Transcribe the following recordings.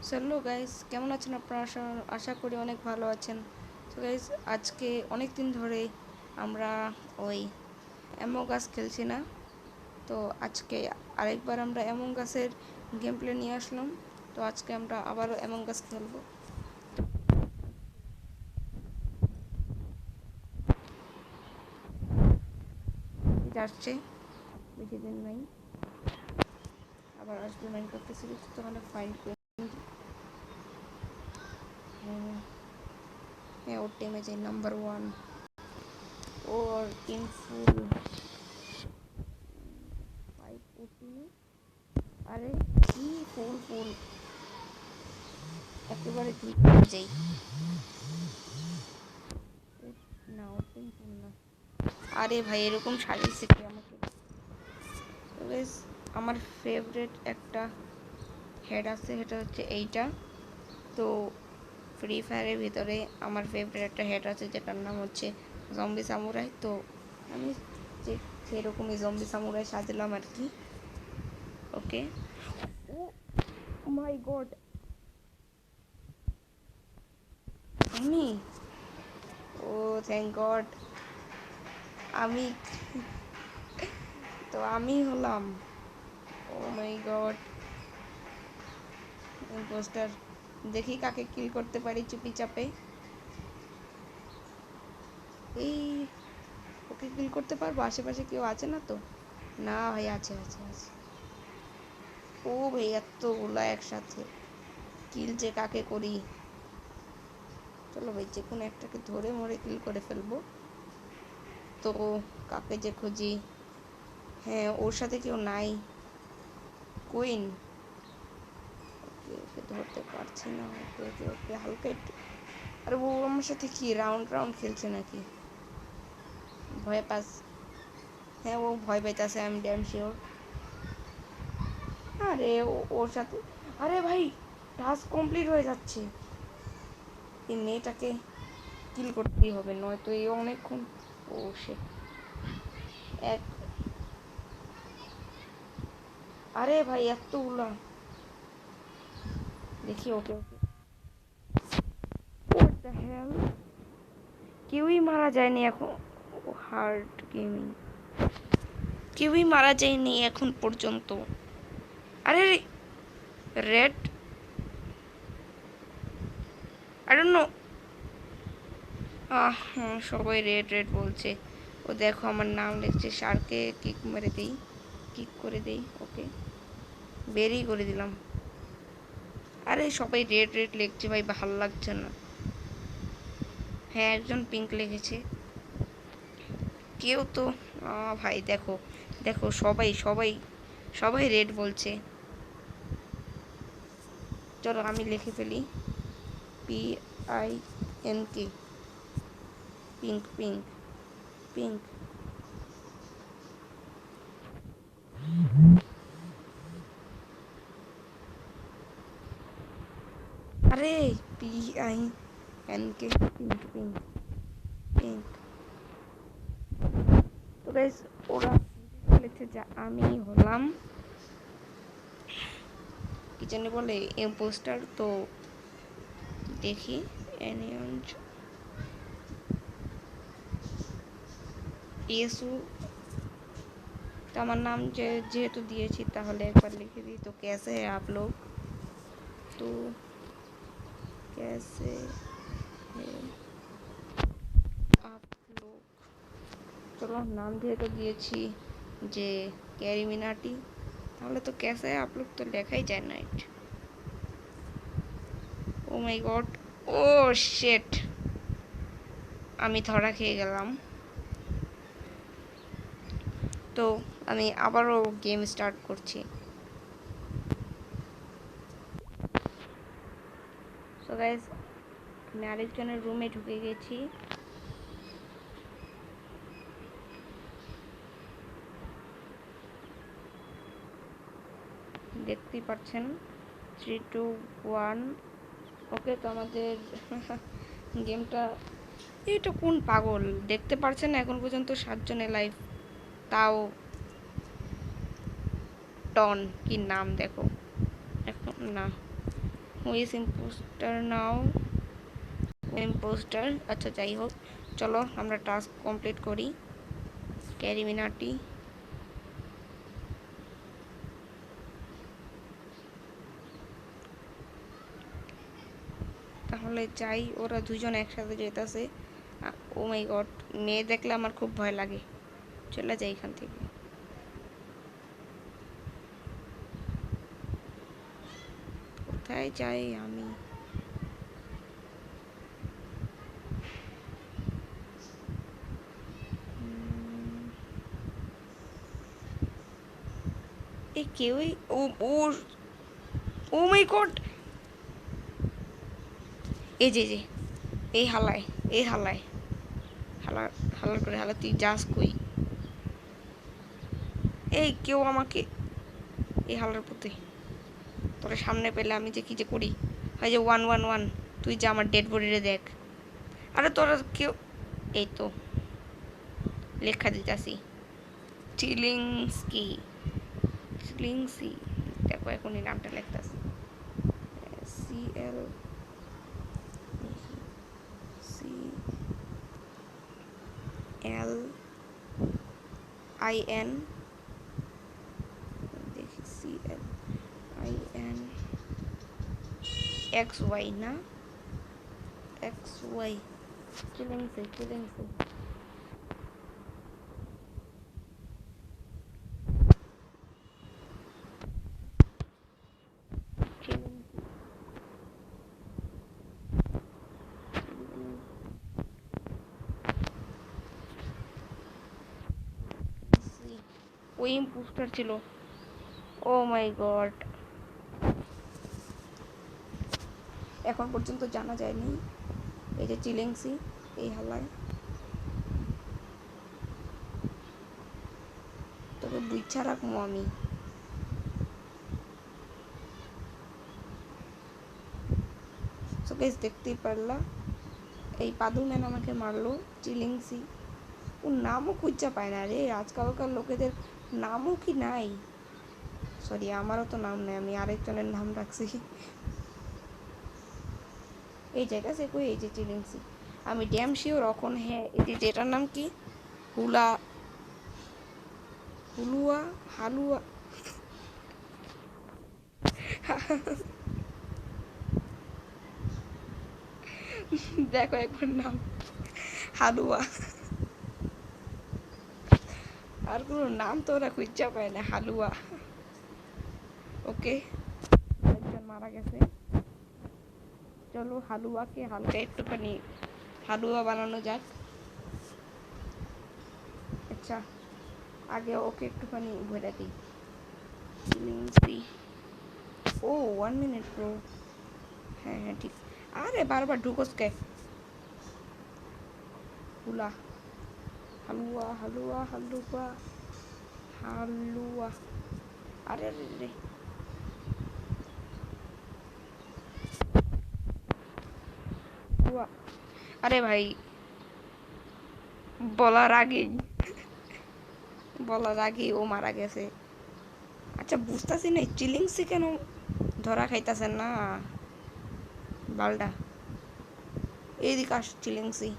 Hello guys, কেমন আছেন আপনারা? আশা করি অনেক ভালো আছেন। তো গাইস, আজকে অনেক দিন ধরে আমরা ওই অ্যামং আস খেলছি না। তো আজকে আরেকবার আমরা অ্যামং আসের গেম প্লে নিয়ে আসলাম। তো আজকে আমরা আবারও অ্যামং আস খেলবো। এটা আসছে, বেশি দিন নাই, আবার আসবে মাইনক্রাফট সিরিজ। তো তাহলে ফাইন হ্যাঁ, ওর টিমে যাই নাম্বার 1 ওর ইন ফুল 5 আরে কি ফুল ফুল একেবারে ঠিক হয়ে যাই না, ওপেন ফুল না। আরে ভাই, এরকম সাজিয়েছে কি আমাকে? বেশ, আমার ফেভারিট একটা হেড আছে, সেটা হচ্ছে এইটা। তো ফ্রি ফায়ারের ভিতরে আমার ফেভারিট একটা হেড আছে, যেটার নাম হচ্ছে জম্বি সামুরাই। তো আমি যে সেরকমই জম্বি সামুরাই সাজলাম আর কি। ওকে, ও মাই গড, আমি, ও থ্যাংক গড, আমি, তো আমি হলাম, ও মাই গড, ইম্পোস্টার। দেখি কাকে কিল করতে পারি চুপি চাপে। এই, ওকে কিল করতে পারবো? আশেপাশে কেউ আছে না তো? না ভাই, আছে আছে আছে। ও ভাই, এতগুলা একসাথে কিল যে কাকে করি? চলো ভাই, যে কোনো একটাকে ধরে মরে কিল করে ফেলবো। তো কাকে যে খুঁজি? হ্যাঁ, ওর সাথে কেউ নাই। কুইন, ওকে ওকে ধরতে পারছি না। ওকে ওকে ওকে, হালকা একটু। আরে ও আমার সাথে কি রাউন্ড রাউন্ড খেলছে নাকি? ভয় পাস? হ্যাঁ, ও ভয় পাইতেছে, আমি ড্যাম শিওর। আরে ওর সাথে, আরে ভাই, টাস্ক কমপ্লিট হয়ে যাচ্ছে। এই মেয়েটাকে কিল করতেই হবে, নয়তো এই অনেকক্ষণ। ও সে এক, আরে ভাই এতগুলা, দেখি ওকে ওকে। হোয়াট দ্য হেল, কেউই মারা যায়নি এখন। হার্ড গেমিং, কেউই মারা যায়নি এখন পর্যন্ত। আরে রেড, আই ডোন্ট নো। সবাই রেড রেড বলছে। ও দেখো, আমার নাম লিখছে। শার্কে কিক মেরে দেই, কিক করে দেই। ওকে, বেরিয়ে করে দিলাম। আরে সবাই রেড রেড লিখছে ভাই, ভাল লাগছে না। হ্যাঁ, একজন পিঙ্ক লিখেছে। কেউ তো, ভাই দেখো, দেখো সবাই সবাই সবাই রেড বলছে। চলো আমি লিখে ফেলি, PINK, পিঙ্ক পিঙ্ক পিঙ্ক। আরে PINK, পিঙ্ক পিঙ্ক পিঙ্ক। তো গাইস, ওরা বলেছে যে আমি হলাম কি জানি বলে, ইম্পোস্টার। তো দেখি, অ্যানিয়ঞ্জ ইয়েসু। তো আমার নাম যেহেতু দিয়েছি, তাহলে একবার লিখে দিই। তো कैसे है आप लोग? তো कैसे है आप लोग? চলো, নাম যেহেতু দিয়েছি যে ক্যারি মিনাটি, তাহলে তো कैसे है आप लोग তো লেখাই যায় না। ও মাই গড, ও শিট, আমি ধরা খেয়ে গেলাম। তো আমি আবারও গেম স্টার্ট করছি। সো গাইস, আমি আরেকজনের রুমে ঢুকে গেছি। দেখতেই পাচ্ছেন, 3 2 1। ওকে, তো আমাদের গেমটা, এটা কোন পাগল, দেখতে পারছেন না এখন পর্যন্ত 7 জনের লাইভ, তাও টন কি নাম দেখো এখন না। Who is impostor now, impostor. আচ্ছা যাই হোক, চলো আমরা টাস্ক কমপ্লিট করি। ক্যারি মিনাটি, তাহলে চাই ওরা দুজন একসাথে যেতেছে। ও মাই গড, মেয়ে দেখলে আমার খুব ভয় লাগে, চলে যাই এখান থেকে। কোথায় যাই আমি? এই কেউই ও ও ও মাই গড, এই যে এই হালায়, এই হালায়, হালা হালার করে হালা, তুই যাস কই? এই কেউ আমাকে, এই হালার প্রতি তোরা সামনে পেলে আমি যে কি যে করি। হয় যে 111, তুই যা আমার ডেড বডিরে দেখ। আরে তোরা কেউ, এই তো লেখা দিতেছি চিলিংস্কি, চিলিংসি, দেখো এখনই নামটা লিখতেছি। CL CLIN, দেখি CLINXY না, XY, চিলিংসি চিলিংসি। ওই ইম্পোস্টার ছিল। ও মাই গড, এখন পর্যন্ত জানা যায়নি। এই যে চিলিংসি, এই হালায় তোকে বুঝছা রাখবো আমি। সো গাইস, দেখতেই পারলা এই পাদু ম্যান আমাকে মারলো। চিলিংসি, ওর নামও খুঁজা পায় না রে, আজকালকার লোকেদের নামও কি নাই? সরি, আমারও তো নাম নেই, আমি আরেকজনের নাম রাখছি। এই জায়গা সে কই, এই যে চিলিংসি, আমি ড্যাম শিওর এখন। হ্যাঁ, এই যে যেটার নাম কি, হুলা, হুলুয়া, হালুয়া, দেখো একবার নাম, হালুয়া। আর কোনো নাম তো ওরা খুঁজা পায় না, হালুয়া। ওকে, একজন মারা গেছে। চলো হালুয়াকে হালকা একটুখানি হালুয়া বানানো যাক। আচ্ছা, আগে ওকে একটুখানি ভরে দিই। ও 1 মিনিট ব্রো, হ্যাঁ হ্যাঁ ঠিক। আরে বারবার ঢুকোস কে? হুলা, হালুয়া হালুয়া হালুয়া হালুয়া, আরে রে রে, আরে ভাই, বলার আগেই বলার আগেই ও মারা গেছে। আচ্ছা বুঝতেছি না চিলিংসি কেন ধরা খাইতেছেন না বালডা। এইদিকে আস চিলিংসি,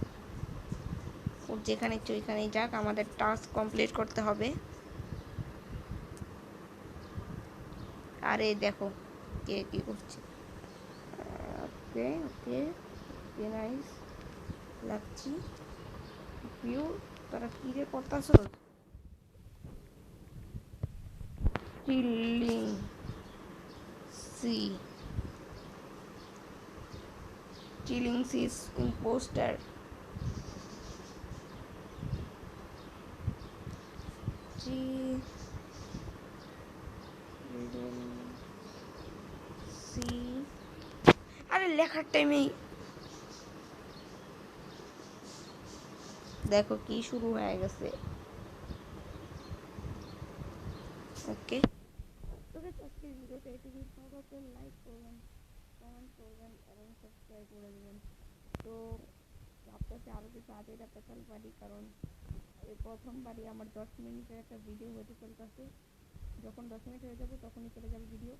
ওর যেখানে ইচ্ছে ওইখানেই যাক, আমাদের টাস্ক কমপ্লিট করতে হবে। আরে দেখো কে কি করছে। ওকে ওকে ওকে, নাইস লাগছি। ভিউ, তারা কি রে করতেছ? চিলিং সি, চিলিং সিস ইম্পোস্টার। জি সি, আরে লেখার টাইমেই দেখো কি শুরু হয়ে গেছে। ওকে, তোকে আজকের ভিডিওটা এটুকুই, ভালো লাগলে লাইক করবেন, কমেন্ট করবেন এবং সাবস্ক্রাইব করে দেবেন। তো ভাবতেছি আরও কিছু আপডেট পেছাল পারি, কারণ এই প্রথমবারই আমার 10 মিনিটের একটা ভিডিও হতে চলতেছে। যখন 10 মিনিট হয়ে যাবে তখনই চলে যাবে ভিডিও।